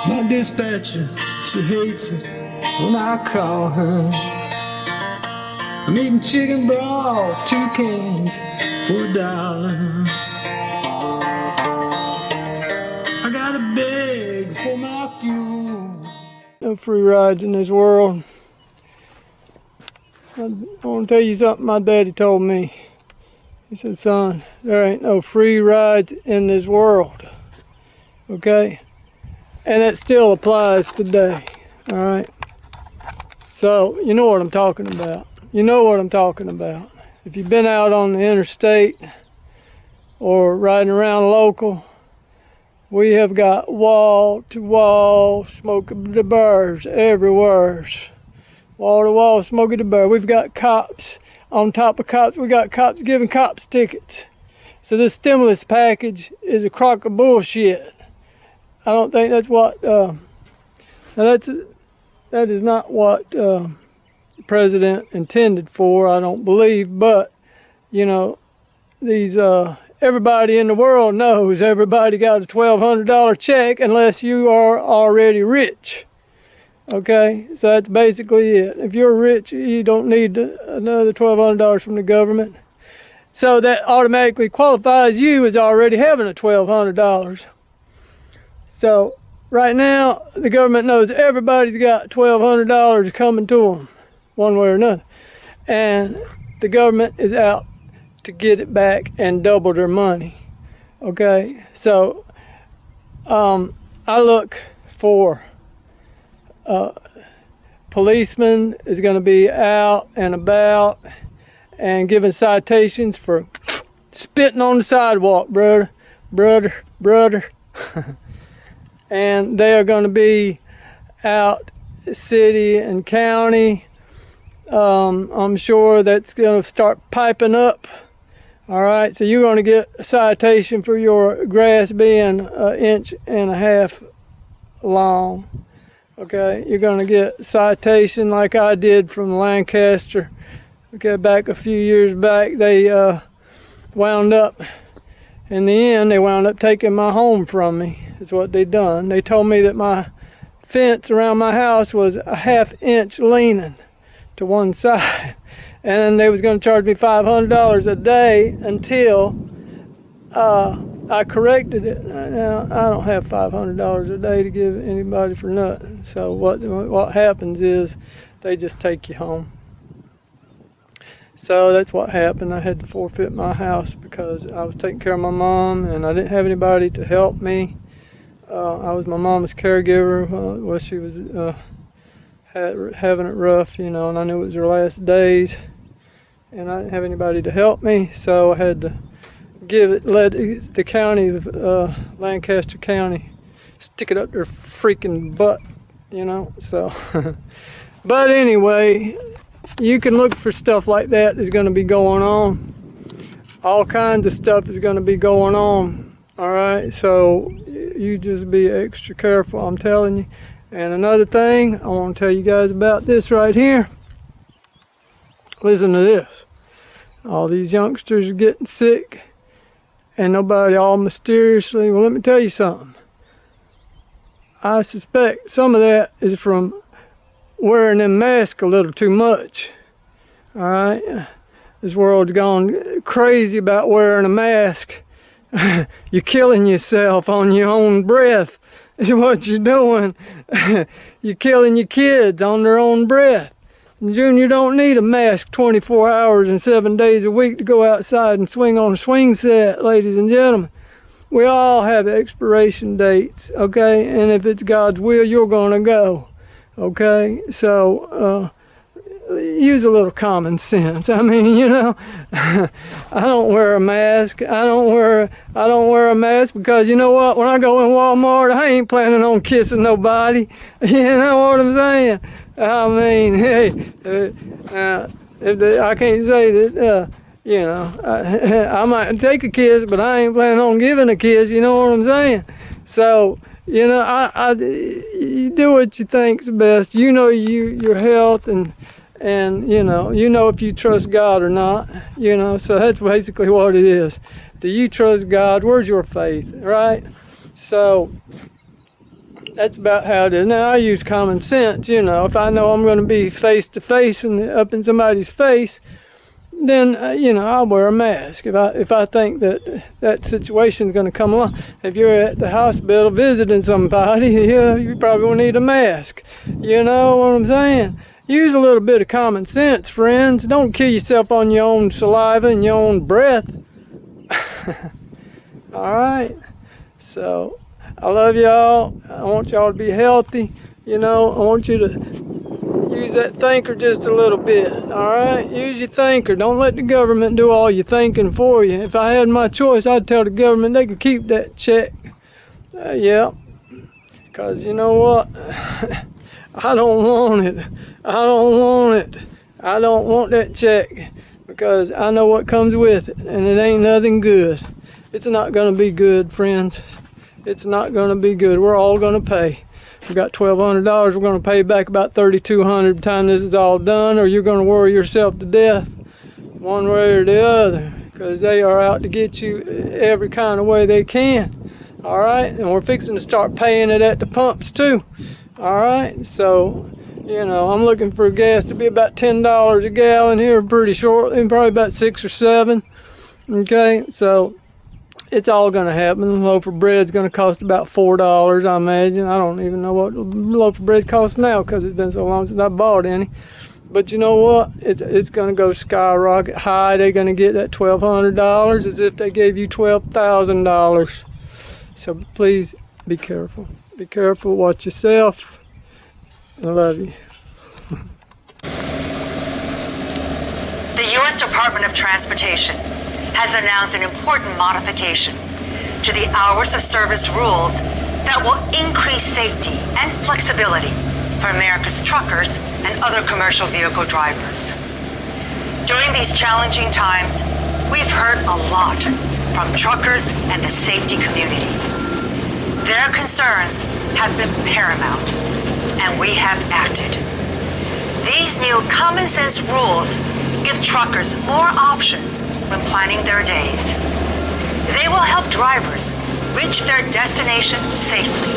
My dispatcher, she hates it when I call her. I'm eating chicken broth, 2 cans for $1. I gotta beg for my fuel. No free rides in this world. I want to tell you something my daddy told me. He said, son, there ain't no free rides in this world. Okay? And that still applies today. All right? So, you know what I'm talking about. You know what I'm talking about. If you've been out on the interstate or riding around local, we have got wall-to-wall smoky bars everywhere. Wall-to-wall smoky bar. We've got cops on top of cops. We got cops giving cops tickets. So this stimulus package is a crock of bullshit. I don't think that's what. That is not what the president intended for. I don't believe. But you know, these everybody in the world knows everybody got a $1,200 check unless you are already rich. Okay, so that's basically it. If you're rich, you don't need another $1,200 from the government. So that automatically qualifies you as already having a $1,200. So right now, the government knows everybody's got $1,200 coming to them, one way or another. And the government is out to get it back and double their money. Okay, so I look for policeman is going to be out and about and giving citations for spitting on the sidewalk, brother. And they are going to be out city and county. I'm sure that's going to start piping up. All right, so you're going to get a citation for your grass being 1.5 inches long. Okay, you're going to get a citation like I did from Lancaster. Okay, back a few years back, they wound up, in the end, they wound up taking my home from me. Is what they done. They told me that my fence around my house was a 1/2 inch leaning to one side. And they was going to charge me $500 a day until I corrected it. Now, I don't have $500 a day to give anybody for nothing. So what happens is they just take you home. So that's what happened. I had to forfeit my house because I was taking care of my mom and I didn't have anybody to help me. I was my mama's caregiver while she was having it rough, you know, and I knew it was her last days. And I didn't have anybody to help me, so I had to let the county of Lancaster County stick it up their freaking butt, you know. So, but anyway, you can look for stuff like that is going to be going on. All kinds of stuff is going to be going on. All right, so you just be extra careful, I'm telling you. And another thing, I want to tell you guys about this right here. Listen to this. All these youngsters are getting sick and nobody all mysteriously, well, let me tell you something. I suspect some of that is from wearing them masks a little too much. All right? This world's gone crazy about wearing a mask. You're killing yourself on your own breath is what you're doing. You're killing your kids on their own breath. Junior don't need a mask 24 hours and 7 days a week to go outside and swing on a swing set, ladies and gentlemen. We all have expiration dates, okay? And if it's God's will, you're gonna go, okay? So, use a little common sense. I mean, you know, I don't wear a mask. I don't wear a mask because you know what? When I go in Walmart, I ain't planning on kissing nobody. You know what I'm saying? I mean, hey, I can't say that. You know, I might take a kiss, but I ain't planning on giving a kiss. You know what I'm saying? So You know, you do what you think's best. You know your health, and you know if you trust God or not. You know, so that's basically what it is. Do you trust God? Where's your faith, right? So that's about how it is. Now I use common sense. You know, if I know I'm going to be face to face up in somebody's face, then you know, I'll wear a mask. If I think that situation's going to come along. If you're at the hospital visiting somebody, yeah, you probably will need a mask. You know what I'm saying? Use a little bit of common sense, friends. Don't kill yourself on your own saliva and your own breath. All right. So I love y'all. I want y'all to be healthy. You know, I want you to use that thinker just a little bit. All right. Use your thinker. Don't let the government do all your thinking for you. If I had my choice, I'd tell the government they could keep that check. Yeah. Because you know what? I don't want it. I don't want it. I don't want that check because I know what comes with it, and it ain't nothing good. It's not going to be good, friends. It's not going to be good. We're all going to pay. We got $1,200. We're going to pay back about $3,200 by the time this is all done, or you're going to worry yourself to death one way or the other because they are out to get you every kind of way they can. All right? And we're fixing to start paying it at the pumps too. All right? So, you know, I'm looking for gas to be about $10 a gallon here pretty shortly, probably about 6 or 7. Okay? So it's all going to happen. A loaf of bread's going to cost about $4, I imagine. I don't even know what a loaf of bread costs now because it's been so long since I bought any. But you know what? It's going to go skyrocket high. They're going to get that $1,200 as if they gave you $12,000. So please be careful. Be careful. Watch yourself. I love you. The U.S. Department of Transportation has announced an important modification to the hours of service rules that will increase safety and flexibility for America's truckers and other commercial vehicle drivers. During these challenging times, we've heard a lot from truckers and the safety community. Their concerns have been paramount, and we have acted. These new common sense rules give truckers more options when planning their days. They will help drivers reach their destination safely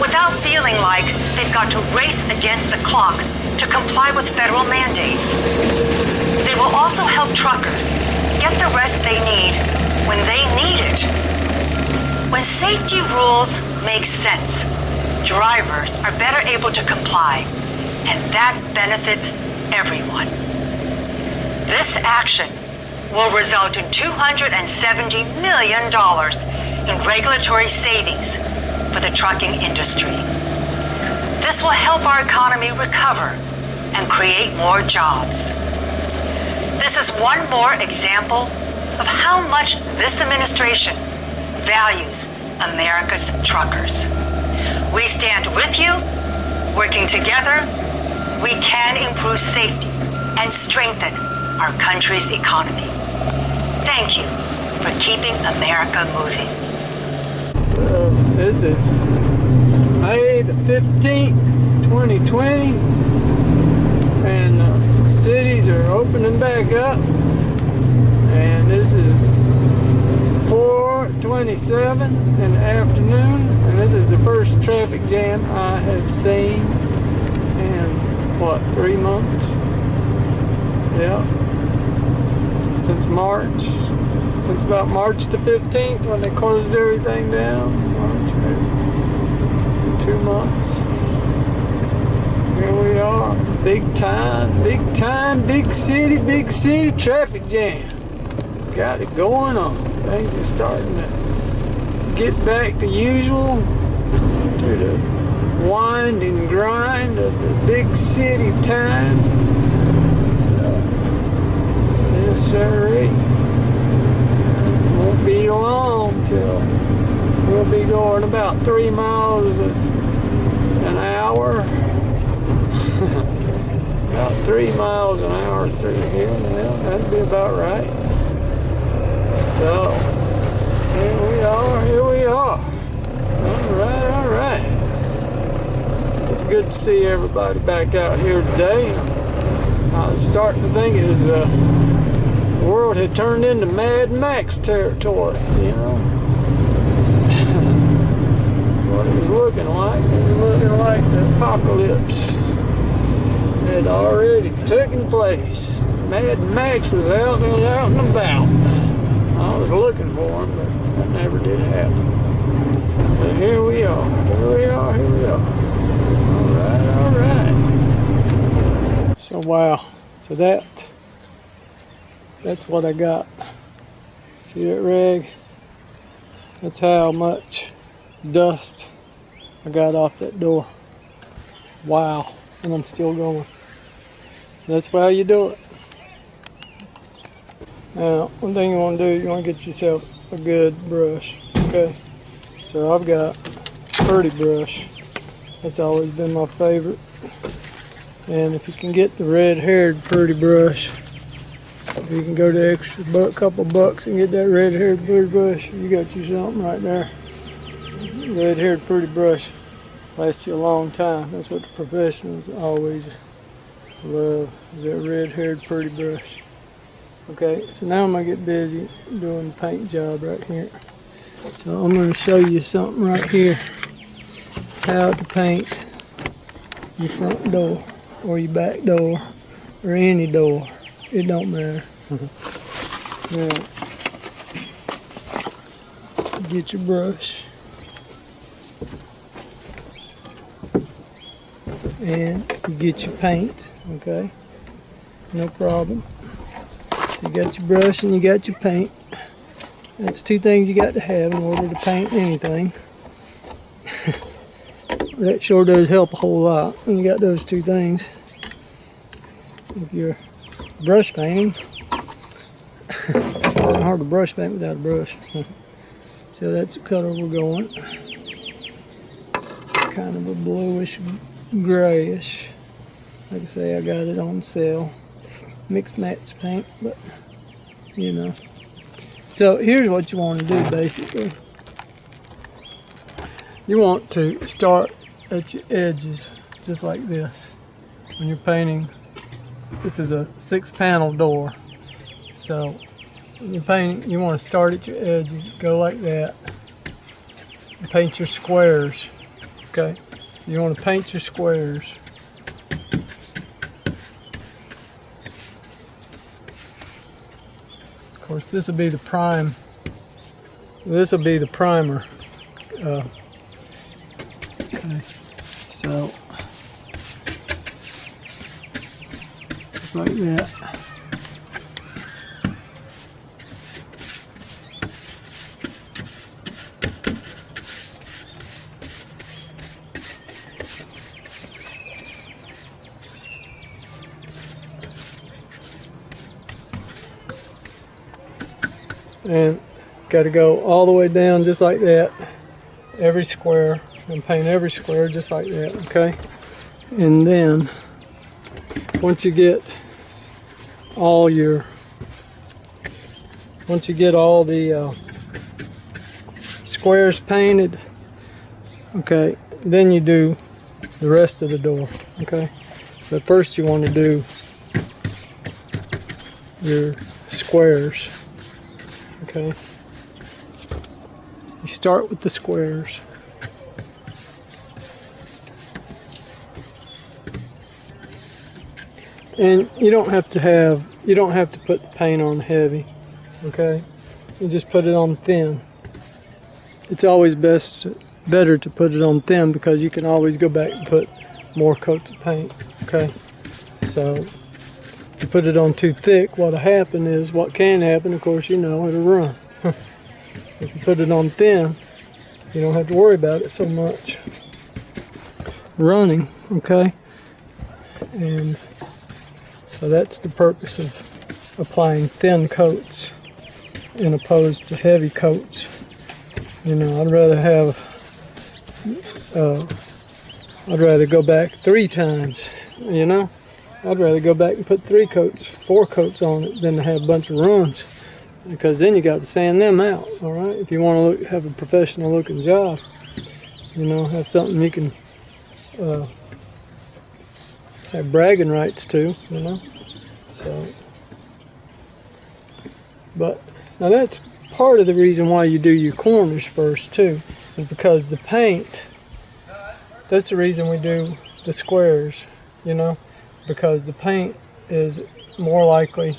without feeling like they've got to race against the clock to comply with federal mandates. They will also help truckers get the rest they need when they need it. When safety rules make sense, drivers are better able to comply, and that benefits everyone. This action will result in $270 million in regulatory savings for the trucking industry. This will help our economy recover and create more jobs. This is one more example of how much this administration values America's truckers. We stand with you. Working together, we can improve safety and strengthen our country's economy. Thank you for keeping America moving. So this is May the 15th, 2020, and cities are opening back up, and this is 4:27 in the afternoon, and this is the first traffic jam I have seen in, 3 months? Yeah. Since March. Since about March the 15th when they closed everything down. March, maybe 2 months. Here we are. Big time, big city traffic jam. Got it going on. Things are starting to get back to usual, to the wind and grind of the big city time. So, yes, sir. Won't be long till we'll be going about 3 miles an hour. About 3 miles an hour through here. Well, that'd be about right. So, here we are. All right. right. It's good to see everybody back out here today. I was starting to think it was the world had turned into Mad Max territory, you know. What it was looking like. It was looking like the apocalypse had already taken place. Mad Max was out and about. I was looking for him, but that never did happen. But here we are. Here we are. Here we are. All right. All right. So wow. So that's what I got. See that rag? That's how much dust I got off that door. Wow. And I'm still going. That's how you do it. Now, one thing you want to do, you want to get yourself a good brush. Okay. So I've got Purdy brush. That's always been my favorite. And if you can get the red-haired Purdy brush, if you can go to extra couple bucks and get that red-haired Purdy brush, you got you something right there. Red-haired Purdy brush lasts you a long time. That's what the professionals always love, is that red-haired Purdy brush. Okay, so now I'm going to get busy doing the paint job right here. So I'm going to show you something right here. How to paint your front door or your back door or any door. It don't matter. Now, get your brush. And you get your paint, okay? No problem. So you got your brush and you got your paint. That's two things you got to have in order to paint anything. That sure does help a whole lot when you got those two things. If you're brush painting, it's hard to brush paint without a brush. So that's the color we're going. Kind of a bluish grayish. Like I say, I got it on sale. Mixed match paint, but you know. So here's what you want to do basically. You want to start at your edges just like this. When you're painting, this is a 6-panel door. So when you're painting, you want to start at your edges, go like that. And paint your squares. Okay? You want to paint your squares. Of course, this will be the prime. This will be the primer. Okay, so just like that. And got to go all the way down just like that, every square, and paint every square just like that, okay? And then once you get all the squares painted, okay, then you do the rest of the door, okay? But first you want to do your squares. Okay, you start with the squares. And you don't have to put the paint on heavy, okay? You just put it on thin. It's always better to put it on thin because you can always go back and put more coats of paint, okay? So if you put it on too thick, what can happen, of course, you know, it'll run. If you put it on thin, you don't have to worry about it so much running, okay? And so that's the purpose of applying thin coats in opposed to heavy coats. You know, I'd rather go back 3 times, you know? I'd rather go back and put 4 coats on it than to have a bunch of runs, because then you got to sand them out, all right? If you want to have a professional looking job. You know, have something you can have bragging rights to, you know. So, but now that's part of the reason why you do your corners first too, is because the paint, that's the reason we do the squares, you know, because the paint is more likely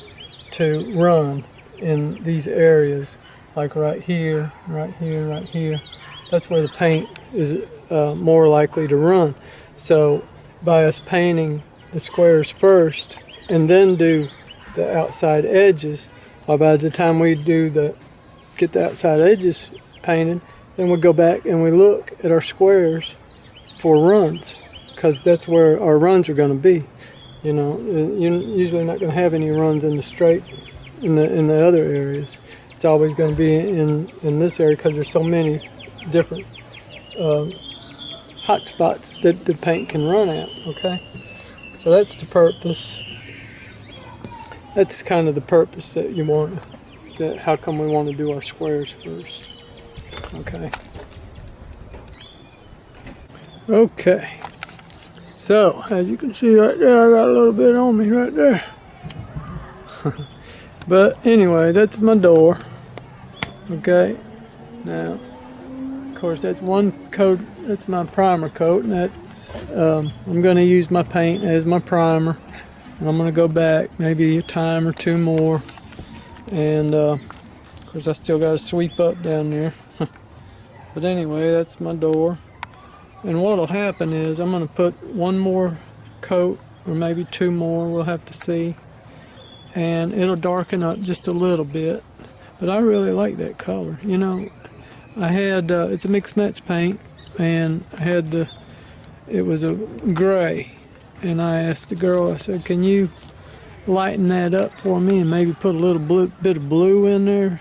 to run in these areas, like right here, right here, right here. That's where the paint is more likely to run. So by us painting the squares first and then do the outside edges, or by the time we get the outside edges painted, then we go back and we look at our squares for runs, because that's where our runs are going to be. You know, you're usually not going to have any runs in the straight in the other areas. It's always going to be in this area, because there's so many different hot spots that the paint can run at. Okay, so that's the purpose. That's kind of the purpose that you want. That how come we want to do our squares first? Okay. Okay. So as you can see right there, I got a little bit on me right there. But anyway, that's my door. Okay. Now, of course, that's one coat. That's my primer coat, and that's I'm going to use my paint as my primer, and I'm going to go back maybe a time or two more, and of course I still got to sweep up down there. But anyway, that's my door, and what'll happen is I'm going to put one more coat or maybe two more. We'll have to see, and it'll darken up just a little bit. But I really like that color. You know, I had it's a mixed match paint, and I had it was a gray, and I asked the girl, I said, can you lighten that up for me and maybe put a little bit of blue in there?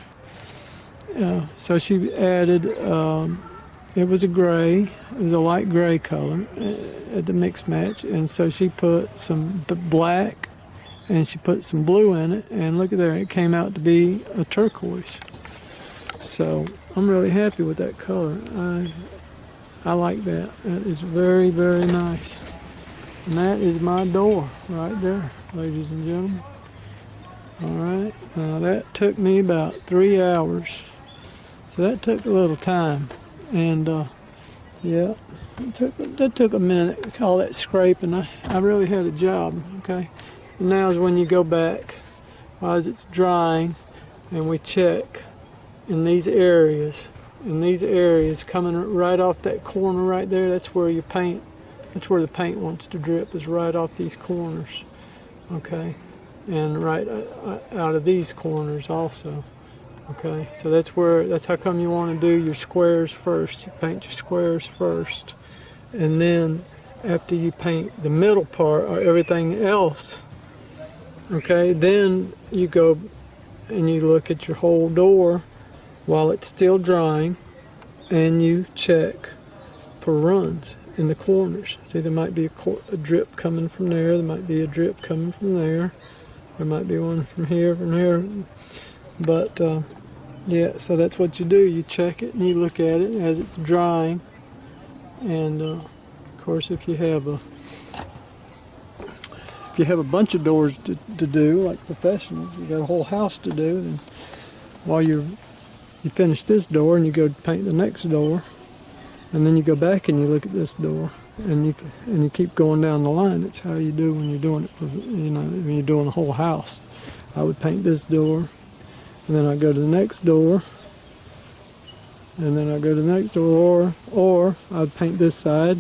So she added, it was a gray, it was a light gray color at the mixed match, and so she put some black and she put some blue in it, and look at there, it came out to be a turquoise. So I'm really happy with that color. I like that. That is very, very nice. And that is my door right there, ladies and gentlemen. All right, now that took me about 3 hours. So that took a little time. And yeah, that took a minute, all that scraping. I really had a job, okay? And now is when you go back, as it's drying, and we check in these areas, coming right off that corner right there, that's where the paint wants to drip, is right off these corners, okay? And right out of these corners also, okay? So that's how come you want to do your squares first. You paint your squares first, and then after you paint the middle part or everything else, okay, then you go and you look at your whole door while it's still drying, and you check for runs in the corners. See, there might be a drip coming from there, there might be a drip coming from there, there might be one from here, but yeah, so that's what you do. You check it and you look at it as it's drying, and of course if you have a bunch of doors to do, like professionals, you got a whole house to do, then while you finish this door and you go paint the next door, and then you go back and you look at this door, and you keep going down the line. It's how you do when you're doing it for, when you're doing a whole house. I would paint this door, and then I go to the next door, and then I go to the next door, or I'd paint this side,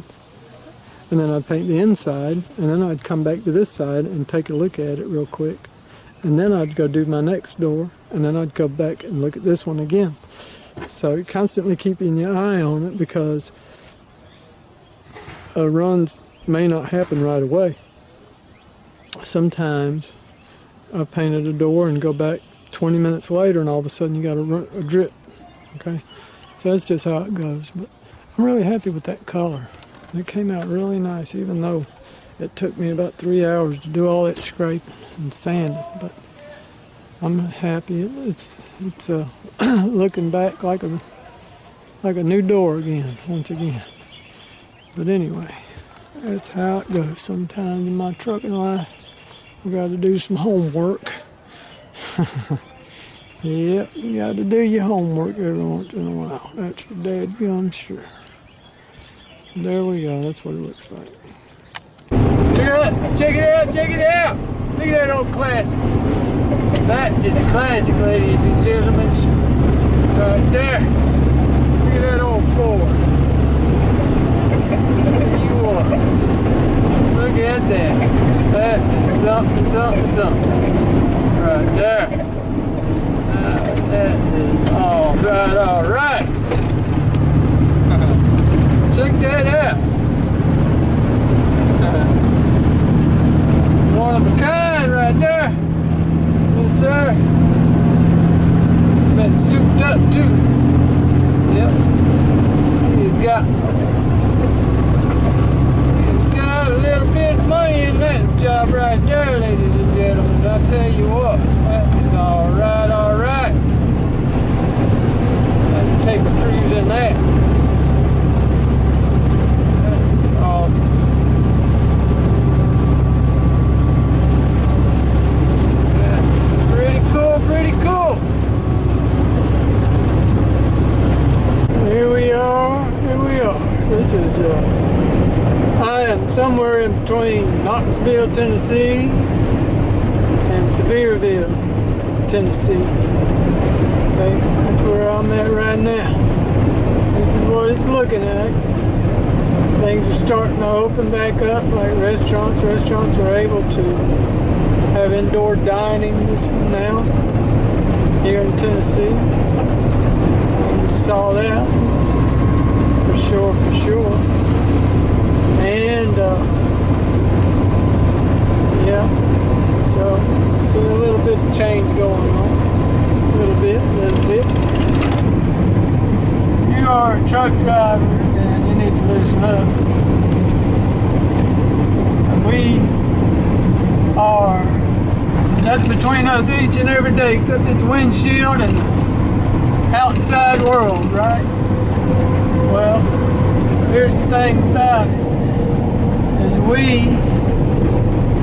and then I'd paint the inside, and then I'd come back to this side and take a look at it real quick, and then I'd go do my next door, and then I'd go back and look at this one again. So you're constantly keeping your eye on it, because runs may not happen right away. Sometimes I painted a door and go back 20 minutes later, and all of a sudden you got a drip. Okay, so that's just how it goes. But I'm really happy with that color. It came out really nice, even though it took me about 3 hours to do all that scraping and sanding. But I'm happy. It's looking back like a new door again, once again. But anyway, that's how it goes sometimes in my trucking life. We got to do some homework. Yep, you got to do your homework every once in a while. That's for dadgum sure. There we go. That's what it looks like. Check it out! Check it out! Check it out! Look at that old classic. That is a classic, ladies and gentlemen. Right there. Look at that old Ford. There you are. Look at that. That is something, something, something. Right there. That is all right, all right. Check that out. One of a kind right there. Yes, sir. Been souped up too. Yep. He's got a little bit of money in that job right there, ladies and gentlemen. I tell you what, that is all right, all right. Take a cruise in that. That's awesome. Yeah, pretty cool, pretty cool. Here we are, here we are. This is, I am somewhere in between Knoxville, Tennessee and Sevierville, Tennessee. Okay, that's where I'm at right now. This is what it's looking at. Things are starting to open back up, like restaurants. Restaurants are able to have indoor dining now here in Tennessee. We saw that for sure, for sure. And yeah, so see a little bit of change going on. A little bit. You are a truck driver and you need to loosen up. We are, that's between us each and every day except this windshield and the outside world, right? Well, here's the thing about it, is we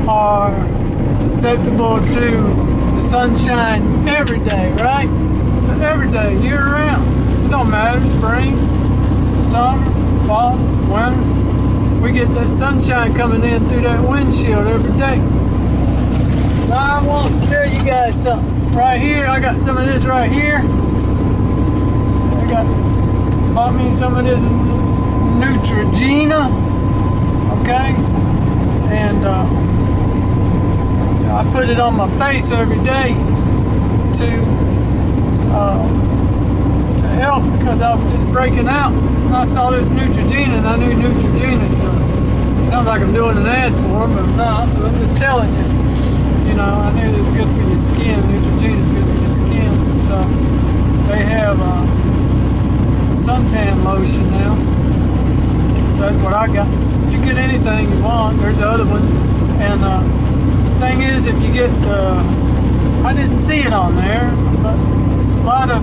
are susceptible to the sunshine every day, right? So every day, year round. It don't matter, spring, summer, fall, winter. We get that sunshine coming in through that windshield every day. Now I want to tell you guys something. Right here, I got some of this right here. Bought me some of this Neutrogena. Okay? And so I put it on my face every day to help, because I was just breaking out. And I saw this Neutrogena and I knew Neutrogena. Sounds like I'm doing an ad for them, but I'm not. I'm just telling you. You know, I knew it was good for your skin. Neutrogena is good for your skin. So they have suntan lotion now. So that's what I got. But you get anything you want. There's other ones. And thing is, if you get I didn't see it on there, but a lot of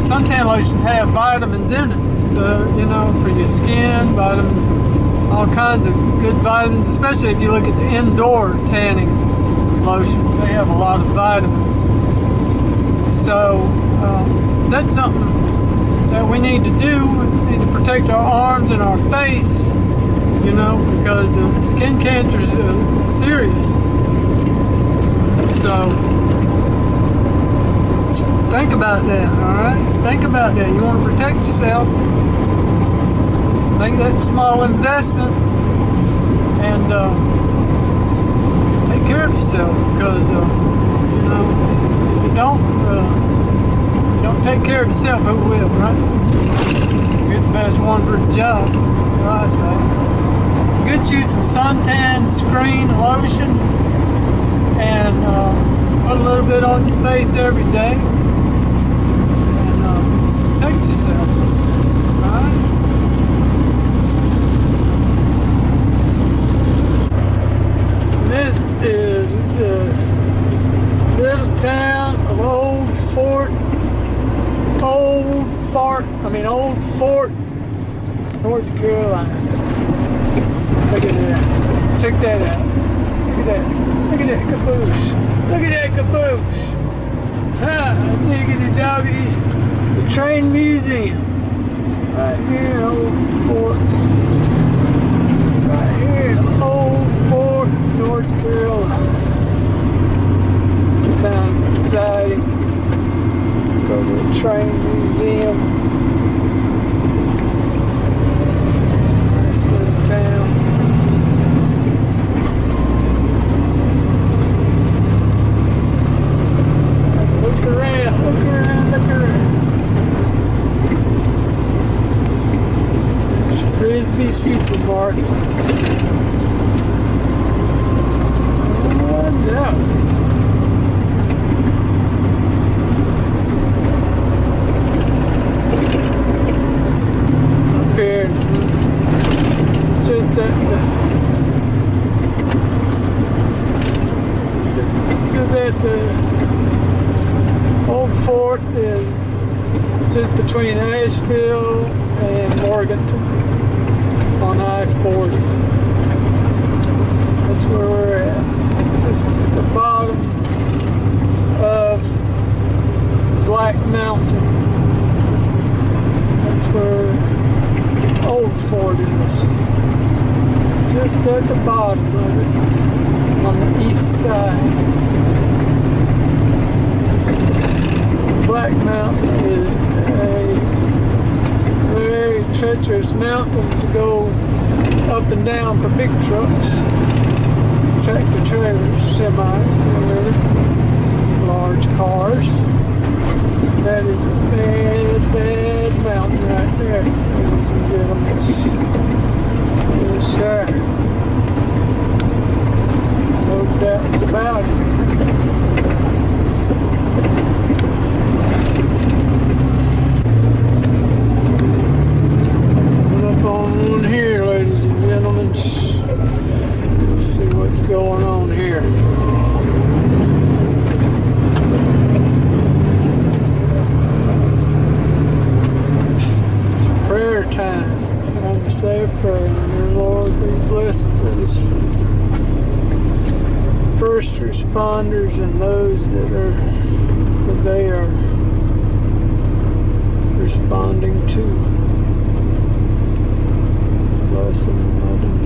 suntan lotions have vitamins in it. So, you know, for your skin, vitamins, all kinds of good vitamins, especially if you look at the indoor tanning lotions. They have a lot of vitamins. So that's something that we need to do. We need to protect our arms and our face, you know, because skin cancer is serious. So think about that, alright? Think about that. You want to protect yourself. Make that small investment and take care of yourself, because you know, if you don't take care of yourself, who will, right? You're the best one for the job. That's what I say. So get you some suntan screen lotion and put a little bit on your face every day and protect yourself. Alright? This is the little town of Old Fort, North Carolina. Look at that. Check that out. Look at that. Look at that caboose. Look at that caboose. Ha! Diggity doggities. The train museum. Right here in Old Fort. Right here in Old Fort, North Carolina. Sounds exciting. Go to the train museum. Nice little town. Look around, look around, look around. There's Frisbee Supermarket. Oh, no. Here, just at the Old Fort is just between Asheville and Morganton on I-40. That's where we're at, just at the bottom of Black Mountain. That's where Old Fort is, just at the bottom of it, on the east side. Black Mountain is a very treacherous mountain to go up and down for big trucks, tractor trailers, semis, whatever, large cars. That is a bad, bad mountain right there, ladies and gentlemen. Yes, sir. No doubts about it. Coming up on here, ladies and gentlemen. Let's see what's going on here. Prayer time. Time to say a prayer. Dear Lord, we bless those first responders and those that they are responding to. Bless them and let them.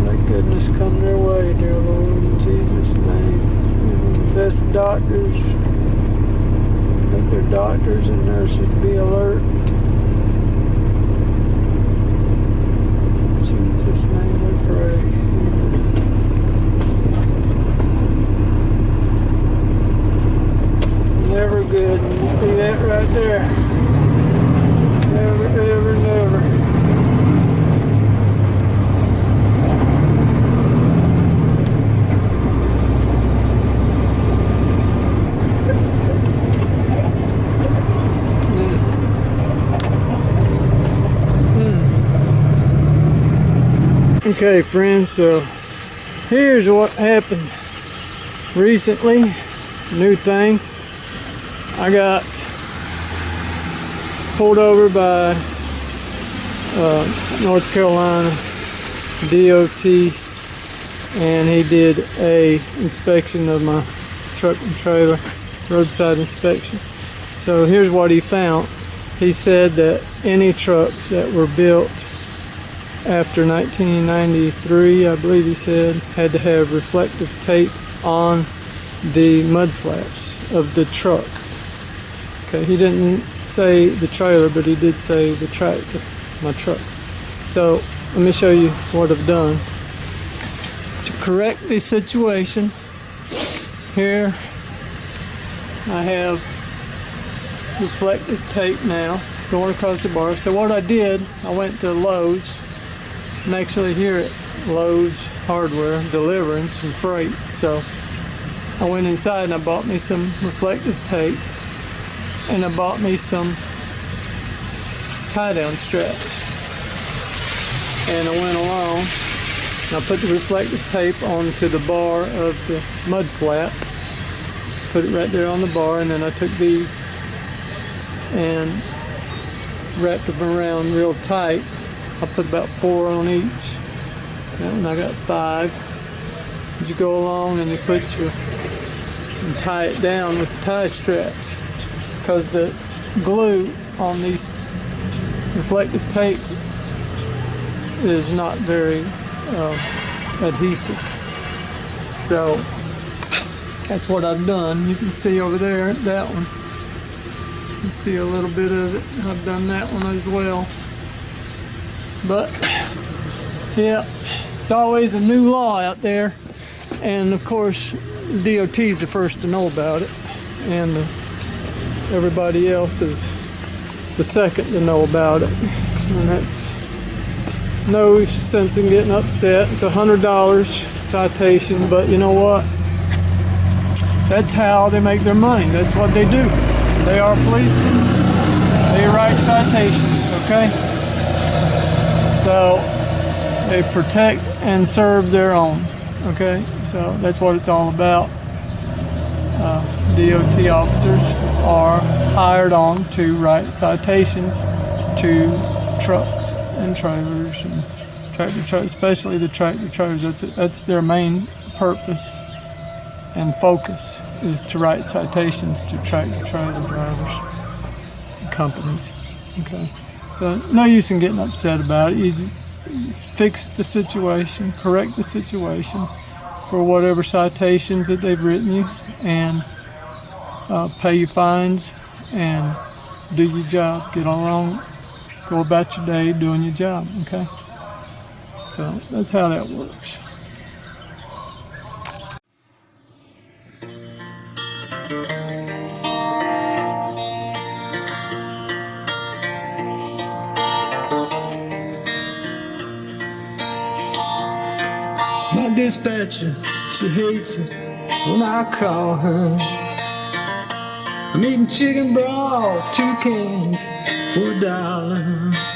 Let goodness come their way, dear Lord, in Jesus' name. Give them the best doctors. Let their doctors and nurses be alert. In Jesus' name we pray. Amen. It's never good. And you see that right there. Never, ever, never. Okay, friends, so here's what happened recently. New thing. I got pulled over by North Carolina DOT, and he did a inspection of my truck and trailer, roadside inspection. So here's what he found. He said that any trucks that were built after 1993, I believe he said, had to have reflective tape on the mud flaps of the truck. Okay, he didn't say the trailer, but he did say the tractor, my truck. So let me show you what I've done to correct the situation. Here I have reflective tape now going across the bar. So what I did, I went to Lowe's. I'm actually here at Lowe's Hardware delivering some freight. So I went inside and I bought me some reflective tape, and I bought me some tie-down straps. And I went along and I put the reflective tape onto the bar of the mud flap, put it right there on the bar, and then I took these and wrapped them around real tight. I put about 4 on each, and I got 5. You go along and and tie it down with the tie straps, because the glue on these reflective tape is not very adhesive. So that's what I've done. You can see over there, that one. You can see a little bit of it. I've done that one as well. But yeah, it's always a new law out there. And of course, DOT is the first to know about it. And everybody else is the second to know about it. And that's no sense in getting upset. It's $100 citation, but you know what? That's how they make their money. That's what they do. They are policemen. They write citations, okay? So they protect and serve their own, okay? So that's what it's all about. DOT officers are hired on to write citations to trucks and trailers and tractor trailers, especially the tractor trailers. That's their main purpose and focus, is to write citations to tractor trailer drivers and companies. Okay, so no use in getting upset about it. You fix the situation, correct the situation for whatever citations that they've written you, and pay your fines and do your job. Get along, go about your day doing your job, okay? So that's how that works. My dispatcher, she hates it when I call her. I'm eating chicken broth, 2 cans for $1.